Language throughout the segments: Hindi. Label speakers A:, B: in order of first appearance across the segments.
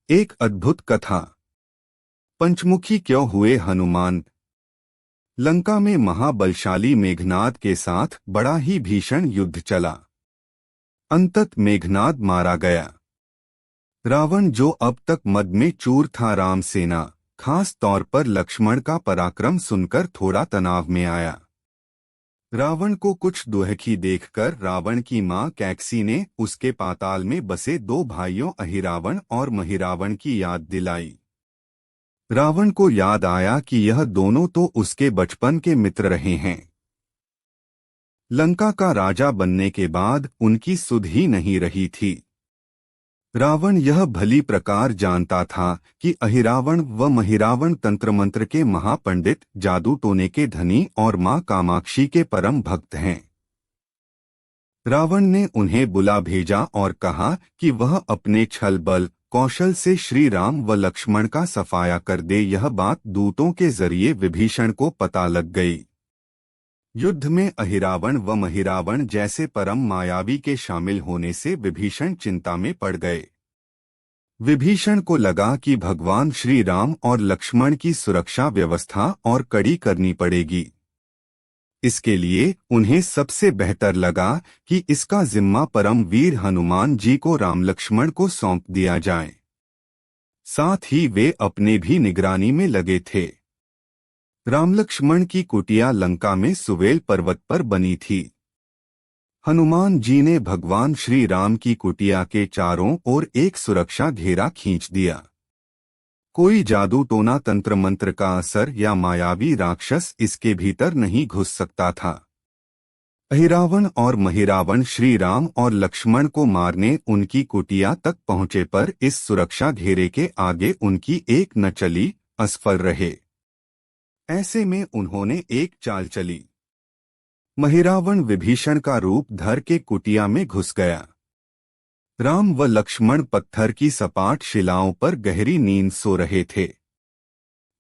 A: एक अद्भुत कथा। पंचमुखी क्यों हुए हनुमान। लंका में महाबलशाली मेघनाद के साथ बड़ा ही भीषण युद्ध चला। अंतत मेघनाद मारा गया। रावण, जो अब तक मद में चूर था, राम सेना खास तौर पर लक्ष्मण का पराक्रम सुनकर थोड़ा तनाव में आया। रावण को कुछ दुहखी देखकर रावण की मां कैकसी ने उसके पाताल में बसे दो भाइयों अहिरावण और महिरावण की याद दिलाई। रावण को याद आया कि यह दोनों तो उसके बचपन के मित्र रहे हैं। लंका का राजा बनने के बाद उनकी सुध ही नहीं रही थी। रावण यह भली प्रकार जानता था कि अहिरावण व महिरावण तंत्र मंत्र के महापंडित, जादू टोने के धनी और मां कामाक्षी के परम भक्त हैं। रावण ने उन्हें बुला भेजा और कहा कि वह अपने छल बल कौशल से श्री राम व लक्ष्मण का सफाया कर दे। यह बात दूतों के जरिए विभीषण को पता लग गई। युद्ध में अहिरावण व महिरावण जैसे परम मायावी के शामिल होने से विभीषण चिंता में पड़ गए। विभीषण को लगा कि भगवान श्री राम और लक्ष्मण की सुरक्षा व्यवस्था और कड़ी करनी पड़ेगी। इसके लिए उन्हें सबसे बेहतर लगा कि इसका जिम्मा परम वीर हनुमान जी को राम लक्ष्मण को सौंप दिया जाए। साथ ही वे अपने भी निगरानी में लगे थे। राम लक्ष्मण की कुटिया लंका में सुवेल पर्वत पर बनी थी। हनुमान जी ने भगवान श्री राम की कुटिया के चारों ओर एक सुरक्षा घेरा खींच दिया। कोई जादू टोना तंत्र मंत्र का असर या मायावी राक्षस इसके भीतर नहीं घुस सकता था। अहिरावण और महिरावण श्री राम और लक्ष्मण को मारने उनकी कुटिया तक पहुंचे, पर इस सुरक्षा घेरे के आगे उनकी एक न चली, असफल रहे। ऐसे में उन्होंने एक चाल चली। महिरावण विभीषण का रूप धर के कुटिया में घुस गया। राम व लक्ष्मण पत्थर की सपाट शिलाओं पर गहरी नींद सो रहे थे।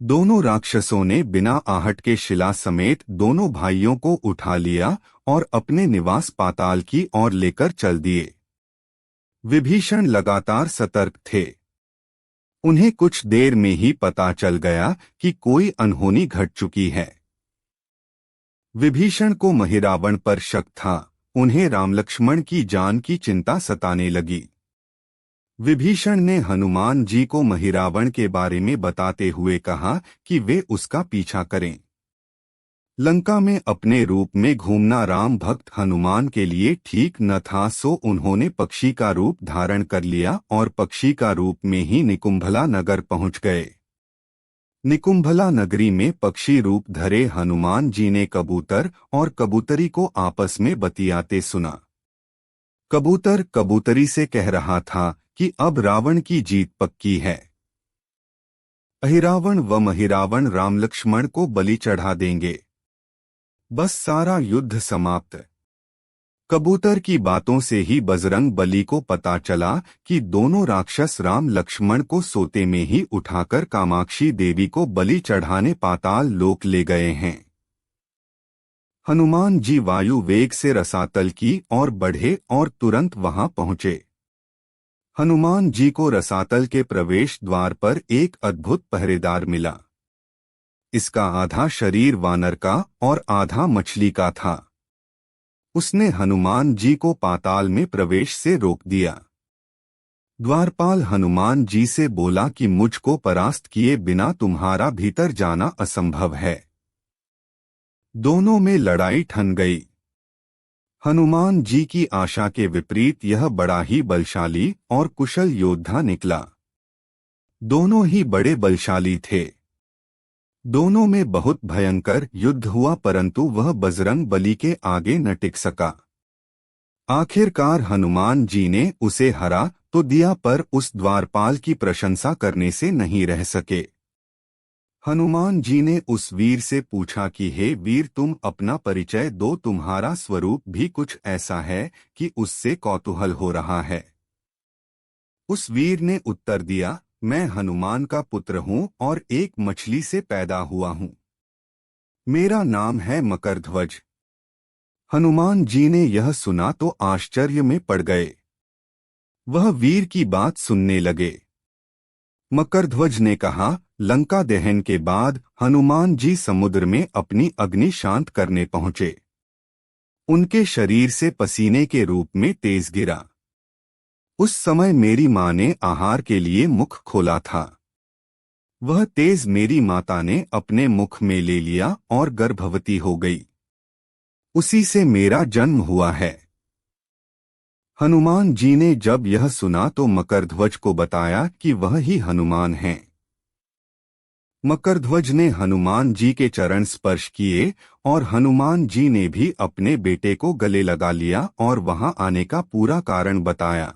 A: दोनों राक्षसों ने बिना आहट के शिला समेत दोनों भाइयों को उठा लिया और अपने निवास पाताल की ओर लेकर चल दिए। विभीषण लगातार सतर्क थे। उन्हें कुछ देर में ही पता चल गया कि कोई अनहोनी घट चुकी है। विभीषण को महिरावण पर शक था। उन्हें राम लक्ष्मण की जान की चिंता सताने लगी। विभीषण ने हनुमान जी को महिरावण के बारे में बताते हुए कहा कि वे उसका पीछा करें। लंका में अपने रूप में घूमना राम भक्त हनुमान के लिए ठीक न था, सो उन्होंने पक्षी का रूप धारण कर लिया और पक्षी का रूप में ही निकुंभला नगर पहुंच गए। निकुंभला नगरी में पक्षी रूप धरे हनुमान जी ने कबूतर और कबूतरी को आपस में बतियाते सुना। कबूतर कबूतरी से कह रहा था कि अब रावण की जीत पक्की है। अहिरावण व महिरावण राम लक्ष्मण को बलि चढ़ा देंगे। बस सारा युद्ध समाप्त। कबूतर की बातों से ही बजरंग बली को पता चला कि दोनों राक्षस राम लक्ष्मण को सोते में ही उठाकर कामाक्षी देवी को बलि चढ़ाने पाताल लोक ले गए हैं। हनुमान जी वायु वेग से रसातल की ओर बढ़े और तुरंत वहां पहुंचे। हनुमान जी को रसातल के प्रवेश द्वार पर एक अद्भुत पहरेदार मिला। इसका आधा शरीर वानर का और आधा मछली का था। उसने हनुमान जी को पाताल में प्रवेश से रोक दिया। द्वारपाल हनुमान जी से बोला कि मुझको परास्त किए बिना तुम्हारा भीतर जाना असंभव है। दोनों में लड़ाई ठन गई। हनुमान जी की आशा के विपरीत यह बड़ा ही बलशाली और कुशल योद्धा निकला। दोनों ही बड़े बलशाली थे। दोनों में बहुत भयंकर युद्ध हुआ, परंतु वह बजरंग बली के आगे न टिक सका। आखिरकार हनुमान जी ने उसे हरा तो दिया, पर उस द्वारपाल की प्रशंसा करने से नहीं रह सके। हनुमान जी ने उस वीर से पूछा कि हे वीर, तुम अपना परिचय दो, तुम्हारा स्वरूप भी कुछ ऐसा है कि उससे कौतूहल हो रहा है। उस वीर ने उत्तर दिया, मैं हनुमान का पुत्र हूँ और एक मछली से पैदा हुआ हूँ। मेरा नाम है मकरध्वज। हनुमान जी ने यह सुना तो आश्चर्य में पड़ गए। वह वीर की बात सुनने लगे। मकरध्वज ने कहा, लंका दहन के बाद हनुमान जी समुद्र में अपनी अग्नि शांत करने पहुंचे। उनके शरीर से पसीने के रूप में तेज गिरा। उस समय मेरी माँ ने आहार के लिए मुख खोला था। वह तेज मेरी माता ने अपने मुख में ले लिया और गर्भवती हो गई। उसी से मेरा जन्म हुआ है। हनुमान जी ने जब यह सुना तो मकरध्वज को बताया कि वह ही हनुमान हैं। मकरध्वज ने हनुमान जी के चरण स्पर्श किए और हनुमान जी ने भी अपने बेटे को गले लगा लिया और वहां आने का पूरा कारण बताया।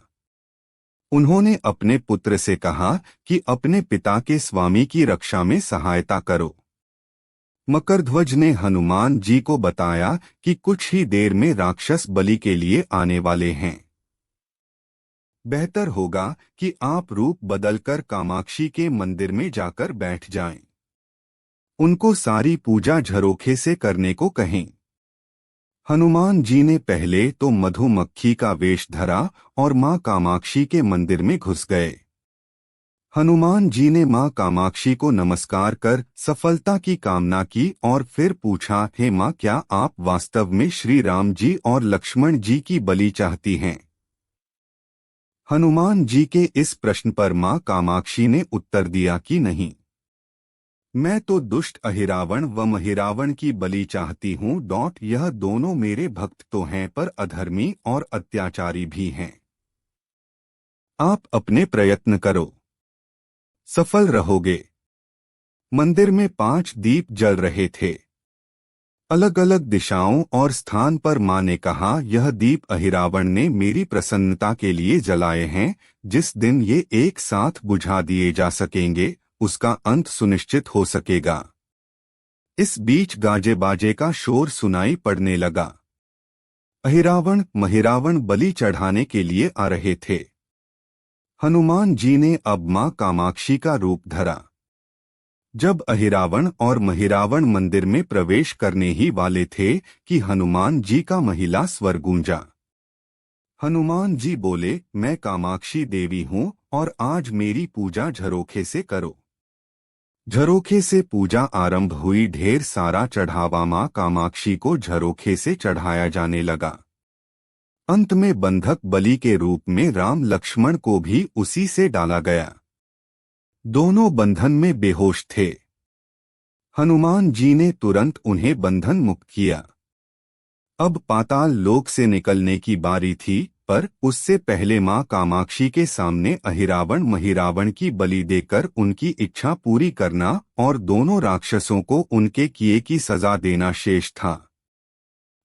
A: उन्होंने अपने पुत्र से कहा कि अपने पिता के स्वामी की रक्षा में सहायता करो। मकरध्वज ने हनुमान जी को बताया कि कुछ ही देर में राक्षस बलि के लिए आने वाले हैं। बेहतर होगा कि आप रूप बदलकर कामाक्षी के मंदिर में जाकर बैठ जाएं। उनको सारी पूजा झरोखे से करने को कहें। हनुमान जी ने पहले तो मधुमक्खी का वेश धरा और मां कामाक्षी के मंदिर में घुस गए। हनुमान जी ने मां कामाक्षी को नमस्कार कर सफलता की कामना की और फिर पूछा, हे मां, क्या आप वास्तव में श्री राम जी और लक्ष्मण जी की बलि चाहती हैं? हनुमान जी के इस प्रश्न पर मां कामाक्षी ने उत्तर दिया कि नहीं, मैं तो दुष्ट अहिरावण व महिरावण की बलि चाहती हूँ। यह दोनों मेरे भक्त तो हैं पर अधर्मी और अत्याचारी भी हैं। आप अपने प्रयत्न करो, सफल रहोगे। मंदिर में 5 दीप जल रहे थे। अलग अलग दिशाओं और स्थान पर मां ने कहा, यह दीप अहिरावण ने मेरी प्रसन्नता के लिए जलाए हैं। जिस दिन ये एक साथ बुझा दिए जा सकेंगे उसका अंत सुनिश्चित हो सकेगा। इस बीच गाजे बाजे का शोर सुनाई पड़ने लगा। अहिरावण महिरावण बलि चढ़ाने के लिए आ रहे थे। हनुमान जी ने अब मां कामाक्षी का रूप धरा। जब अहिरावण और महिरावण मंदिर में प्रवेश करने ही वाले थे कि हनुमान जी का महिला स्वर गूंजा। हनुमान जी बोले, मैं कामाक्षी देवी हूँ और आज मेरी पूजा झरोखे से करो। झरोखे से पूजा आरंभ हुई। ढेर सारा चढ़ावा मां कामाक्षी को झरोखे से चढ़ाया जाने लगा। अंत में बंधक बलि के रूप में राम लक्ष्मण को भी उसी से डाला गया। दोनों बंधन में बेहोश थे। हनुमान जी ने तुरंत उन्हें बंधन मुक्त किया। अब पाताल लोक से निकलने की बारी थी, पर उससे पहले मां कामाक्षी के सामने अहिरावण महिरावण की बलि देकर उनकी इच्छा पूरी करना और दोनों राक्षसों को उनके किए की सजा देना शेष था।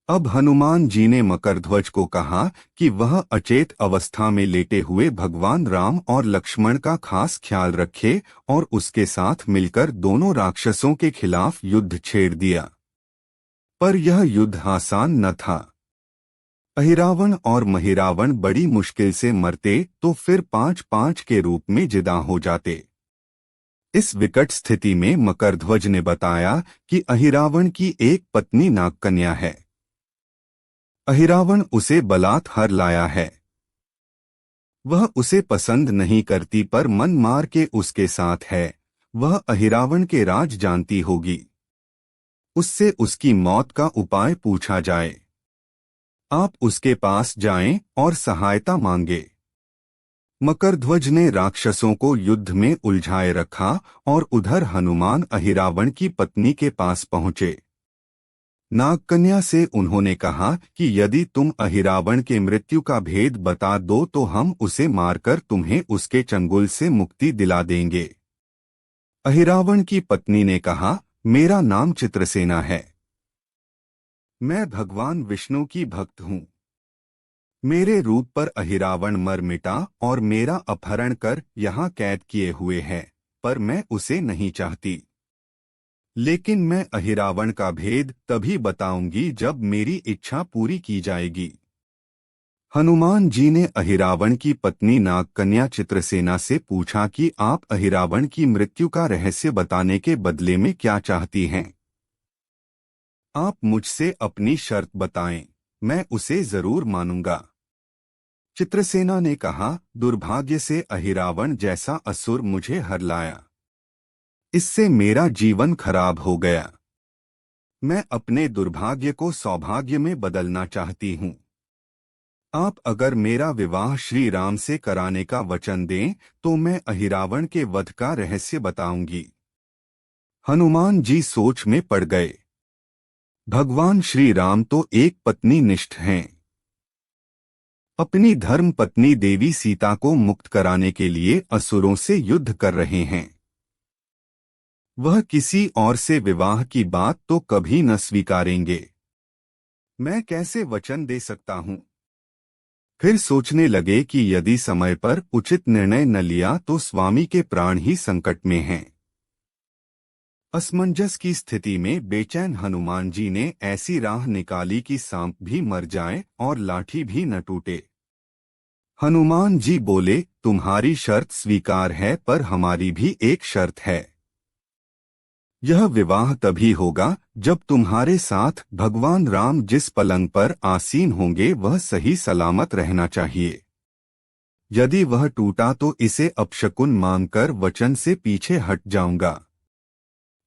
A: अब हनुमान जी ने मकरध्वज को कहा कि वह अचेत अवस्था में लेटे हुए भगवान राम और लक्ष्मण का खास ख्याल रखे और उसके साथ मिलकर दोनों राक्षसों के खिलाफ युद्ध छेड़ दिया। पर यह युद्ध आसान न था। अहिरावण और महिरावण बड़ी मुश्किल से मरते तो फिर 5-5 के रूप में जिदा हो जाते। इस विकट स्थिति में मकरध्वज ने बताया कि अहिरावण की एक पत्नी नागकन्या है। अहिरावण उसे बलात् हर लाया है। वह उसे पसंद नहीं करती पर मन मार के उसके साथ है। वह अहिरावण के राज जानती होगी। उससे उसकी मौत का उपाय पूछा जाए। आप उसके पास जाएं और सहायता मांगे। मकरध्वज ने राक्षसों को युद्ध में उलझाए रखा और उधर हनुमान अहिरावण की पत्नी के पास पहुंचे। नागकन्या से उन्होंने कहा कि यदि तुम अहिरावण के मृत्यु का भेद बता दो तो हम उसे मारकर तुम्हें उसके चंगुल से मुक्ति दिला देंगे। अहिरावण की पत्नी ने कहा, मेरा नाम चित्रसेना है। मैं भगवान विष्णु की भक्त हूँ। मेरे रूप पर अहिरावण मर मिटा और मेरा अपहरण कर यहाँ कैद किए हुए है, पर मैं उसे नहीं चाहती। लेकिन मैं अहिरावण का भेद तभी बताऊंगी जब मेरी इच्छा पूरी की जाएगी। हनुमान जी ने अहिरावण की पत्नी नागकन्या चित्रसेना से पूछा कि आप अहिरावण की मृत्यु का रहस्य बताने के बदले में क्या चाहती हैं? आप मुझसे अपनी शर्त बताएं, मैं उसे जरूर मानूंगा। चित्रसेना ने कहा, दुर्भाग्य से अहिरावण जैसा असुर मुझे हर लाया। इससे मेरा जीवन खराब हो गया। मैं अपने दुर्भाग्य को सौभाग्य में बदलना चाहती हूँ। आप अगर मेरा विवाह श्री राम से कराने का वचन दें तो मैं अहिरावण के वध का रहस्य बताऊंगी। हनुमान जी सोच में पड़ गए। भगवान श्री राम तो एक पत्नी निष्ठ हैं। अपनी धर्म पत्नी देवी सीता को मुक्त कराने के लिए असुरों से युद्ध कर रहे हैं। वह किसी और से विवाह की बात तो कभी न स्वीकारेंगे। मैं कैसे वचन दे सकता हूँ? फिर सोचने लगे कि यदि समय पर उचित निर्णय न लिया तो स्वामी के प्राण ही संकट में हैं। असमंजस की स्थिति में बेचैन हनुमान जी ने ऐसी राह निकाली कि सांप भी मर जाए और लाठी भी न टूटे। हनुमान जी बोले, तुम्हारी शर्त स्वीकार है, पर हमारी भी एक शर्त है। यह विवाह तभी होगा जब तुम्हारे साथ भगवान राम जिस पलंग पर आसीन होंगे वह सही सलामत रहना चाहिए। यदि वह टूटा तो इसे अपशकुन मानकर वचन से पीछे हट जाऊंगा।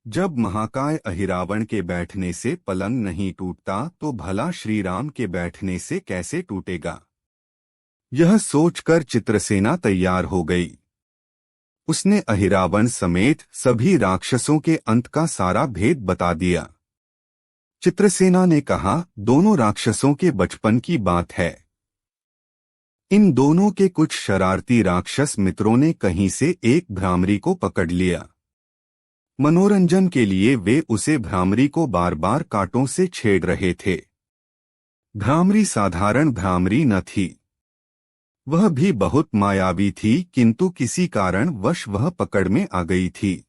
A: जब महाकाय अहिरावण के बैठने से पलंग नहीं टूटता तो भला श्री राम के बैठने से कैसे टूटेगा? यह सोचकर चित्रसेना तैयार हो गई। उसने अहिरावण समेत सभी राक्षसों के अंत का सारा भेद बता दिया। चित्रसेना ने कहा, दोनों राक्षसों के बचपन की बात है। इन दोनों के कुछ शरारती राक्षस मित्रों ने कहीं से एक भ्रामरी को पकड़ लिया। मनोरंजन के लिए वे उसे भ्रामरी को बार बार कांटों से छेड़ रहे थे। भ्रामरी साधारण भ्रामरी न थी। वह भी बहुत मायावी थी, किंतु किसी कारण वश वह पकड़ में आ गई थी।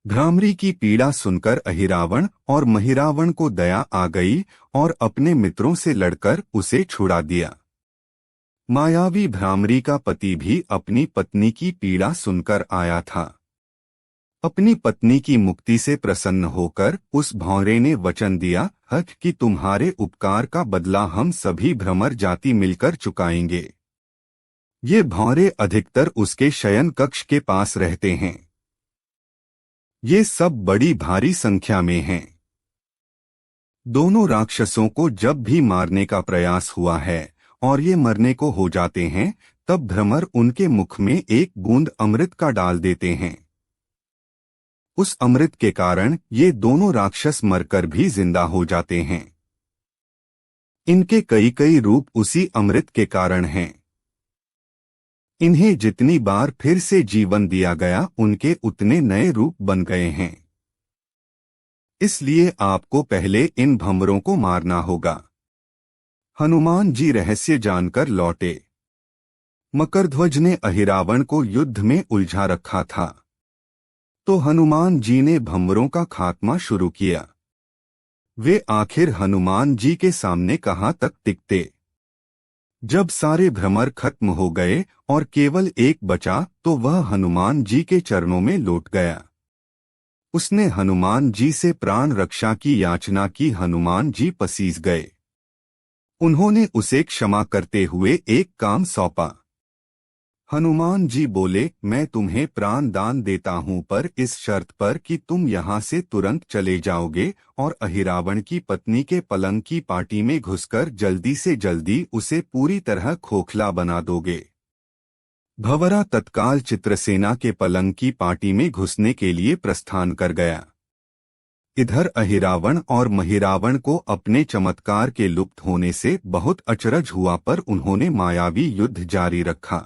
A: भ्रामरी की पीड़ा सुनकर अहिरावण और महिरावण को दया आ गई और अपने मित्रों से लड़कर उसे छुड़ा दिया। मायावी भ्रामरी का पति भी अपनी पत्नी की पीड़ा सुनकर आया था। अपनी पत्नी की मुक्ति से प्रसन्न होकर उस भौरे ने वचन दिया कि तुम्हारे उपकार का बदला हम सभी भ्रमर जाति मिलकर चुकाएंगे। ये भौरे अधिकतर उसके शयन कक्ष के पास रहते हैं। ये सब बड़ी भारी संख्या में हैं। दोनों राक्षसों को जब भी मारने का प्रयास हुआ है और ये मरने को हो जाते हैं, तब भ्रमर उनके मुख में एक बूंद अमृत का डाल देते हैं। उस अमृत के कारण ये दोनों राक्षस मरकर भी जिंदा हो जाते हैं। इनके कई कई रूप उसी अमृत के कारण हैं। इन्हें जितनी बार फिर से जीवन दिया गया उनके उतने नए रूप बन गए हैं। इसलिए आपको पहले इन भंवरों को मारना होगा। हनुमान जी रहस्य जानकर लौटे। मकरध्वज ने अहिरावण को युद्ध में उलझा रखा था, तो हनुमान जी ने भंवरों का खात्मा शुरू किया। वे आखिर हनुमान जी के सामने कहाँ तक टिकते? जब सारे भ्रमर खत्म हो गए और केवल एक बचा तो वह हनुमान जी के चरणों में लौट गया। उसने हनुमान जी से प्राण रक्षा की याचना की। हनुमान जी पसीज गए। उन्होंने उसे क्षमा करते हुए एक काम सौंपा। हनुमान जी बोले, मैं तुम्हें प्राण दान देता हूं, पर इस शर्त पर कि तुम यहाँ से तुरंत चले जाओगे और अहिरावण की पत्नी के पलंग की पाटी में घुसकर जल्दी से जल्दी उसे पूरी तरह खोखला बना दोगे। भंवरा तत्काल चित्रसेना के पलंग की पाटी में घुसने के लिए प्रस्थान कर गया। इधर अहिरावण और महिरावण को अपने चमत्कार के लुप्त होने से बहुत अचरज हुआ, पर उन्होंने मायावी युद्ध जारी रखा।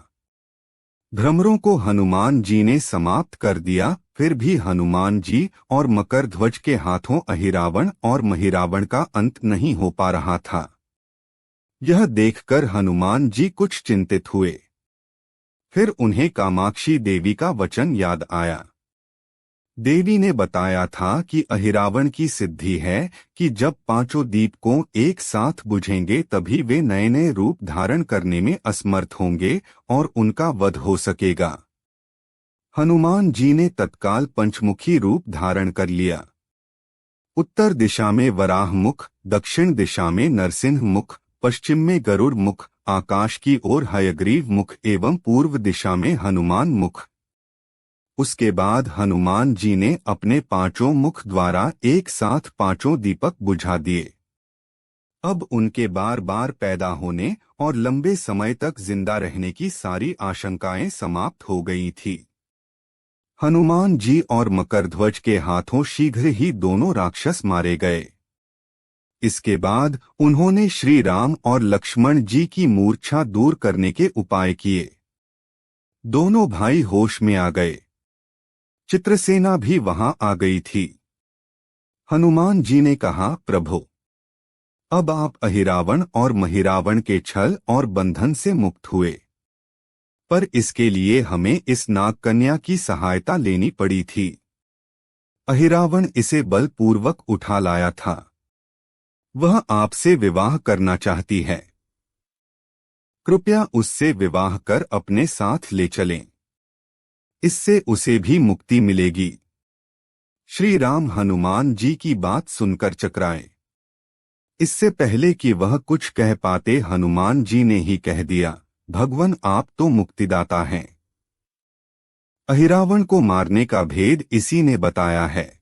A: भ्रमरों को हनुमान जी ने समाप्त कर दिया। फिर भी हनुमान जी और मकरध्वज के हाथों अहिरावण और महिरावण का अंत नहीं हो पा रहा था। यह देखकर हनुमान जी कुछ चिंतित हुए। फिर उन्हें कामाक्षी देवी का वचन याद आया। देवी ने बताया था कि अहिरावण की सिद्धि है कि जब पांचों दीपकों एक साथ बुझेंगे तभी वे नए नए रूप धारण करने में असमर्थ होंगे और उनका वध हो सकेगा। हनुमान जी ने तत्काल पंचमुखी रूप धारण कर लिया। उत्तर दिशा में वराह मुख, दक्षिण दिशा में नरसिंह मुख, पश्चिम में गरुड़ मुख, आकाश की ओर हयग्रीव मुख एवं पूर्व दिशा में हनुमान मुख। उसके बाद हनुमान जी ने अपने पांचों मुख द्वारा एक साथ पांचों दीपक बुझा दिए। अब उनके बार बार पैदा होने और लंबे समय तक जिंदा रहने की सारी आशंकाएं समाप्त हो गई थी। हनुमान जी और मकरध्वज के हाथों शीघ्र ही दोनों राक्षस मारे गए। इसके बाद उन्होंने श्री राम और लक्ष्मण जी की मूर्छा दूर करने के उपाय किए। दोनों भाई होश में आ गए। चित्रसेना भी वहां आ गई थी। हनुमान जी ने कहा, प्रभु, अब आप अहिरावण और महिरावण के छल और बंधन से मुक्त हुए, पर इसके लिए हमें इस नागकन्या की सहायता लेनी पड़ी थी। अहिरावण इसे बलपूर्वक उठा लाया था। वह आपसे विवाह करना चाहती है। कृपया उससे विवाह कर अपने साथ ले चलें। इससे उसे भी मुक्ति मिलेगी। श्री राम हनुमान जी की बात सुनकर चकराए। इससे पहले कि वह कुछ कह पाते, हनुमान जी ने ही कह दिया, भगवान, आप तो मुक्तिदाता हैं। अहिरावण को मारने का भेद इसी ने बताया है।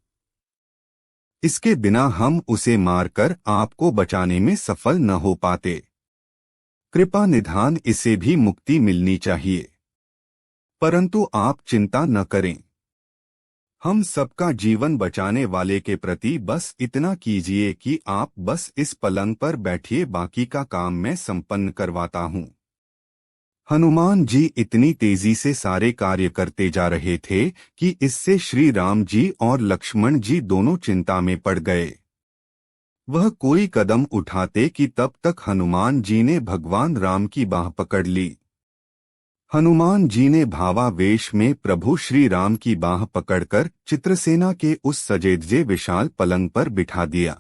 A: इसके बिना हम उसे मारकर आपको बचाने में सफल न हो पाते। कृपा निधान इसे भी मुक्ति मिलनी चाहिए। परंतु आप चिंता न करें। हम सबका जीवन बचाने वाले के प्रति बस इतना कीजिए कि आप बस इस पलंग पर बैठिए, बाकी का काम मैं संपन्न करवाता हूँ। हनुमान जी इतनी तेजी से सारे कार्य करते जा रहे थे कि इससे श्री राम जी और लक्ष्मण जी दोनों चिंता में पड़ गए। वह कोई कदम उठाते कि तब तक हनुमान जी ने भगवान राम की बाह पकड़ ली। हनुमान जी ने भावावेश में प्रभु श्री राम की बाह पकड़कर चित्रसेना के उस सजेधजे विशाल पलंग पर बिठा दिया।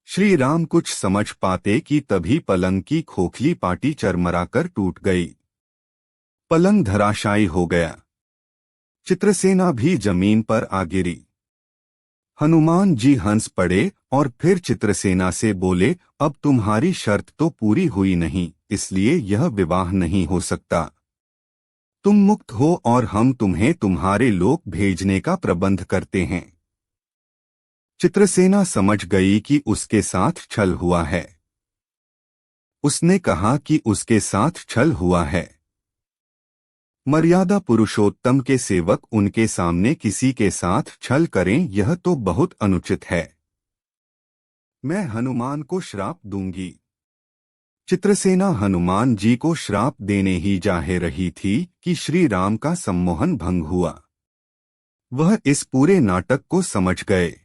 A: श्री राम कुछ समझ पाते कि तभी पलंग की खोखली पाटी चरमराकर टूट गई। पलंग धराशायी हो गया। चित्रसेना भी जमीन पर आ गिरी। हनुमान जी हंस पड़े और फिर चित्रसेना से बोले, अब तुम्हारी शर्त तो पूरी हुई नहीं, इसलिए यह विवाह नहीं हो सकता। तुम मुक्त हो और हम तुम्हें तुम्हारे लोक भेजने का प्रबंध करते हैं। चित्रसेना समझ गई कि उसके साथ छल हुआ है। उसने कहा कि उसके साथ छल हुआ है। मर्यादा पुरुषोत्तम के सेवक उनके सामने किसी के साथ छल करें, यह तो बहुत अनुचित है। मैं हनुमान को श्राप दूंगी। चित्रसेना हनुमान जी को श्राप देने ही जा रही थी कि श्री राम का सम्मोहन भंग हुआ। वह इस पूरे नाटक को समझ गए।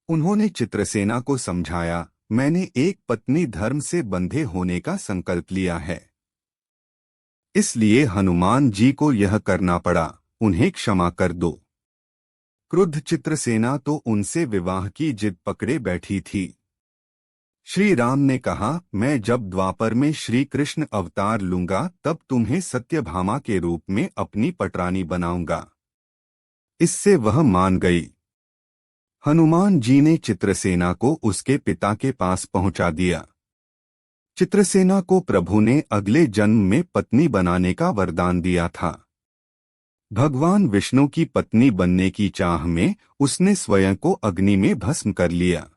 A: उन्होंने चित्रसेना को समझाया, मैंने एक पत्नी धर्म से बंधे होने का संकल्प लिया है, इसलिए हनुमान जी को यह करना पड़ा। उन्हें क्षमा कर दो। क्रुद्ध चित्रसेना तो उनसे विवाह की जिद पकड़े बैठी थी। श्री राम ने कहा, मैं जब द्वापर में श्री कृष्ण अवतार लूंगा तब तुम्हें सत्यभामा के रूप में अपनी पटरानी बनाऊंगा। इससे वह मान गई। हनुमान जी ने चित्रसेना को उसके पिता के पास पहुंचा दिया। चित्रसेना को प्रभु ने अगले जन्म में पत्नी बनाने का वरदान दिया था। भगवान विष्णु की पत्नी बनने की चाह में उसने स्वयं को अग्नि में भस्म कर लिया।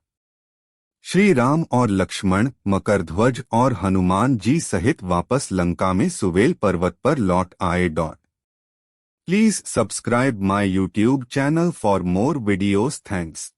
A: श्री राम और लक्ष्मण, मकरध्वज और हनुमान जी सहित वापस लंका में सुवेल पर्वत पर लौट आए। Please subscribe my YouTube channel for more videos. Thanks.